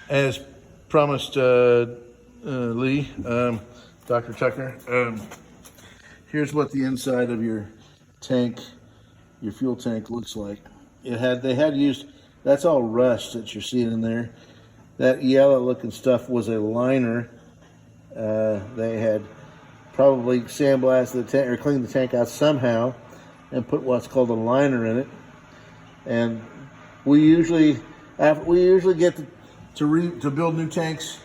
As promised, Lee, Dr. Tucker, here's what the inside of your tank, your fuel tank looks like. They had used, that's all rust that you're seeing in there. That yellow looking stuff was a liner. They had probably sandblasted the tank or cleaned the tank out somehow and put what's called a liner in it. And we usually get to build new tanks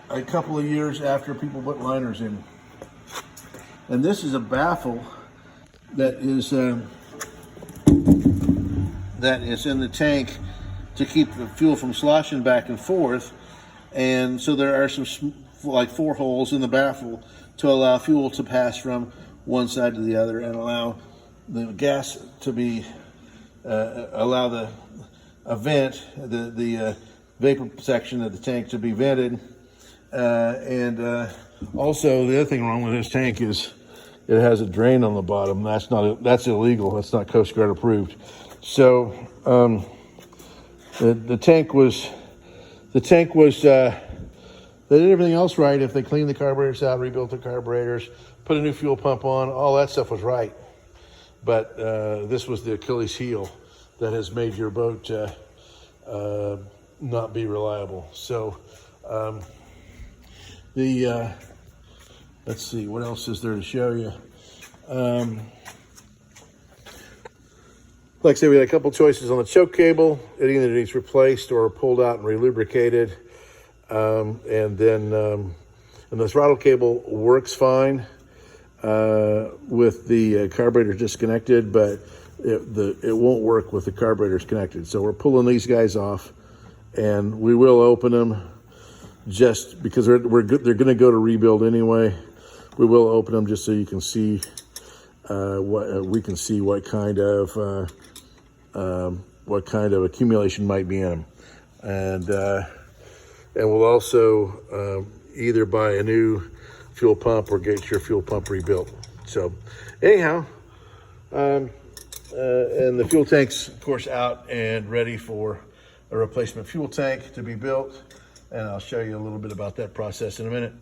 a couple of years after people put liners in. And this is a baffle that is in the tank to keep the fuel from sloshing back and forth. And so there are some like 4 holes in the baffle to allow fuel to pass from one side to the other and allow the gas to be allow the vapor section of the tank to be vented. Also, the other thing wrong with this tank is it has a drain on the bottom. That's illegal. That's not Coast Guard approved. So the tank was they did everything else right. If they cleaned the carburetors out, rebuilt the carburetors, put a new fuel pump on, all that stuff was right. But this was the Achilles heel that has made your boat not be reliable. So let's see, what else is there to show you? Like I said, we had a couple choices on the choke cable. It either needs replaced or pulled out and relubricated. And the throttle cable works fine with the carburetor disconnected, but it won't work with the carburetors connected. So we're pulling these guys off, and we will open them just because they're going to go to rebuild anyway. We will open them just so you can see what kind of accumulation might be in them, and we'll also either buy a new fuel pump or get your fuel pump rebuilt. So anyhow, and the fuel tank's of course out and ready for a replacement fuel tank to be built, and I'll show you a little bit about that process in a minute.